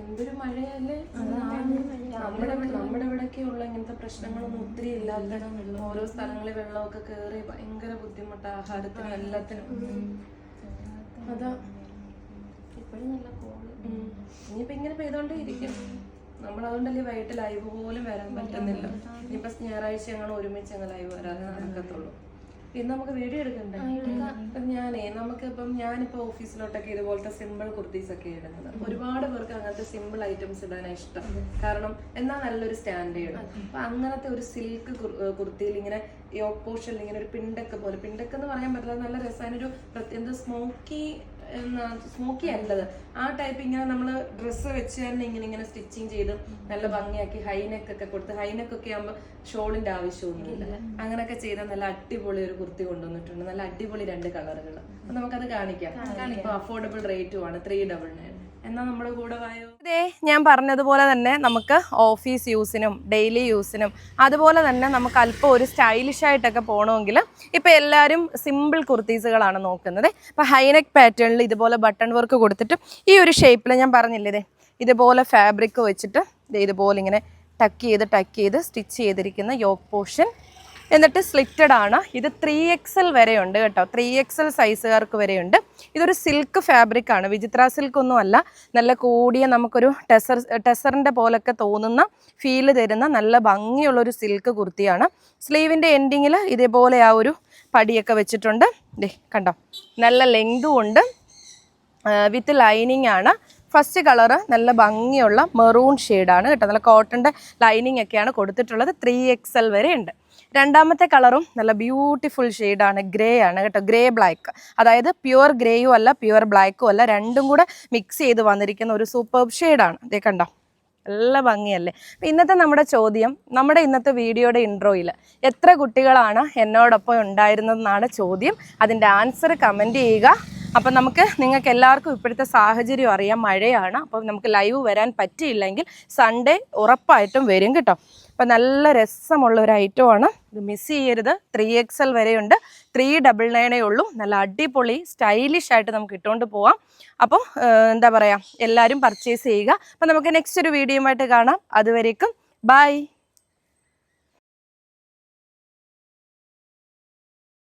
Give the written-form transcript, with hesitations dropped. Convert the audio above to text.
എന്തൊരു മഴയല്ലേ. നമ്മുടെ ഇവിടെയൊക്കെ ഉള്ള ഇങ്ങനത്തെ പ്രശ്നങ്ങളൊന്നും ഒത്തിരി ഇല്ലാത്ത ഓരോ സ്ഥലങ്ങളിൽ വെള്ളമൊക്കെ കയറി ഭയങ്കര ബുദ്ധിമുട്ട് ആഹാരത്തിനും എല്ലാത്തിനും. അതാ ഇപ്പോഴും നല്ല കോള്. ഇനിയിപ്പോ ഇങ്ങനെ പെയ്തോണ്ടേ ഇരിക്കും. നമ്മളതുകൊണ്ടല്ലേ വൈകിട്ട് ലൈവ് പോലും വരാൻ പറ്റുന്നില്ല. ഇനിയിപ്പോ ഞായറാഴ്ച ഞങ്ങൾ ഒരുമിച്ച് ഞങ്ങൾ ലൈവ് വരാതെ നടക്കത്തുള്ളൂ. ഇന്ന് നമുക്ക് വീഡിയോ എടുക്കണ്ടേ? ഞാനിപ്പോ ഓഫീസിലോട്ടൊക്കെ ഇതുപോലത്തെ സിമ്പിൾ കുർത്തീസ് ഒക്കെ ഇടുന്നത്. ഒരുപാട് പേർക്ക് അങ്ങനത്തെ സിമ്പിൾ ഐറ്റംസ് ഇടാനാണ് ഇഷ്ടം. കാരണം എന്നാ നല്ലൊരു സ്റ്റാൻഡേർഡ്. അപ്പൊ അങ്ങനത്തെ ഒരു സിൽക്ക് കുർത്തിയിൽ ഇങ്ങനെ യോക്ക് പോർഷനിൽ ഇങ്ങനെ ഒരു പിണ്ടൊക്കെ പോലെ, പിണ്ടൊക്കെ എന്ന് പറയാൻ പറ്റില്ല, നല്ല രസമാണ്. ഒരു എന്താ സ്മോക്കി അല്ലത്, ആ ടൈപ്പ്. ഇങ്ങനെ നമ്മള് ഡ്രസ്സ് വെച്ച് തന്നെ ഇങ്ങനെ സ്റ്റിച്ചിങ് ചെയ്ത് നല്ല ഭംഗിയാക്കി ഹൈനെക്ക് ഒക്കെ കൊടുത്ത്, ഹൈനെക്കൊക്കെ ആകുമ്പോ ഷോളിന്റെ ആവശ്യമൊന്നുമില്ല. അങ്ങനെയൊക്കെ ചെയ്താൽ നല്ല അടിപൊളി ഒരു കുർത്തി കൊണ്ടുവന്നിട്ടുണ്ട്. നല്ല അടിപൊളി 2 കളറുകൾ. അപ്പൊ നമുക്കത് കാണിക്കാം. ഇപ്പൊ അഫോർഡബിൾ റേറ്റുമാണ് 399. എന്നാ നമ്മുടെ കൂടെ വായോ. ഇതേ ഞാൻ പറഞ്ഞതുപോലെ തന്നെ നമുക്ക് ഓഫീസ് യൂസിനും ഡെയിലി യൂസിനും അതുപോലെ തന്നെ നമുക്ക് അല്പം ഒരു സ്റ്റൈലിഷ് ആയിട്ടൊക്കെ പോകണമെങ്കിൽ ഇപ്പം എല്ലാവരും സിമ്പിൾ കുർത്തീസുകളാണ് നോക്കുന്നത്. ഇപ്പം ഹൈനെക്ക് പാറ്റേണിൽ ഇതുപോലെ ബട്ടൺ വർക്ക് കൊടുത്തിട്ട് ഈ ഒരു ഷേപ്പിൽ ഞാൻ പറഞ്ഞില്ലേ, ഇതുപോലെ ഫാബ്രിക് വെച്ചിട്ട് ഇതുപോലെ ഇങ്ങനെ ടക്ക് ചെയ്ത് സ്റ്റിച്ച് ചെയ്തിരിക്കുന്ന യോക്ക് പോർഷൻ, എന്നിട്ട് സ്ലിറ്റഡ് ആണ്. ഇത് 3XL വരെയുണ്ട് കേട്ടോ, 3XL സൈസുകാർക്ക് വരെയുണ്ട്. ഇതൊരു സിൽക്ക് ഫാബ്രിക് ആണ്, വിചിത്ര സിൽക്ക് ഒന്നും അല്ല. നല്ല കൂടിയ നമുക്കൊരു ടെസറിൻ്റെ പോലൊക്കെ തോന്നുന്ന ഫീല് തരുന്ന നല്ല ഭംഗിയുള്ളൊരു സിൽക്ക് കുർത്തിയാണ്. സ്ലീവിൻ്റെ എൻഡിങ്ങിൽ ഇതേപോലെ ആ ഒരു പടിയൊക്കെ വെച്ചിട്ടുണ്ട്. കണ്ടോ, നല്ല ലെങ്തും ഉണ്ട്, വിത്ത് ലൈനിങ് ആണ്. ഫസ്റ്റ് കളറ് നല്ല ഭംഗിയുള്ള മെറൂൺ ഷെയ്ഡാണ് കേട്ടോ, നല്ല കോട്ടൻ്റെ ലൈനിങ് ഒക്കെയാണ് കൊടുത്തിട്ടുള്ളത്. 3XL വരെ ഉണ്ട്. രണ്ടാമത്തെ കളറും നല്ല ബ്യൂട്ടിഫുൾ ഷെയ്ഡാണ്, ഗ്രേ ആണ് കേട്ടോ, ഗ്രേ ബ്ലാക്ക്. അതായത് പ്യുവർ ഗ്രേയും അല്ല പ്യുവർ ബ്ലാക്കും അല്ല, രണ്ടും കൂടെ മിക്സ് ചെയ്ത് വന്നിരിക്കുന്ന ഒരു സൂപ്പർബ് ഷെയ്ഡാണ്. ഇതേ കണ്ടോ, നല്ല ഭംഗിയല്ലേ. അപ്പം ഇന്നത്തെ നമ്മുടെ ചോദ്യം, നമ്മുടെ ഇന്നത്തെ വീഡിയോയുടെ ഇൻട്രോയിൽ എത്ര കുട്ടികളാണ് എന്നോടൊപ്പം ഉണ്ടായിരുന്നതെന്നാണ് ചോദ്യം. അതിൻ്റെ ആൻസർ കമൻറ്റ് ചെയ്യുക. അപ്പം നിങ്ങൾക്ക് എല്ലാവർക്കും ഇപ്പോഴത്തെ സാഹചര്യം അറിയാം, മഴയാണ്. അപ്പം നമുക്ക് ലൈവ് വരാൻ പറ്റിയില്ലെങ്കിൽ സൺഡേ ഉറപ്പായിട്ടും വരും കേട്ടോ. അപ്പം നല്ല രസമുള്ള ഒരു ഐറ്റമാണ്, ഇത് മിസ് ചെയ്യരുത്. 3XL വരെയുണ്ട്, 399 ഉള്ളൂ. നല്ല അടിപൊളി സ്റ്റൈലിഷ് ആയിട്ട് നമുക്ക് ഇട്ടുകൊണ്ട് പോവാം. അപ്പോൾ എന്താ പറയുക, എല്ലാവരും പർച്ചേസ് ചെയ്യുക. അപ്പം നമുക്ക് നെക്സ്റ്റ് ഒരു വീഡിയോയുമായിട്ട് കാണാം. അതുവരേക്കും ബൈ.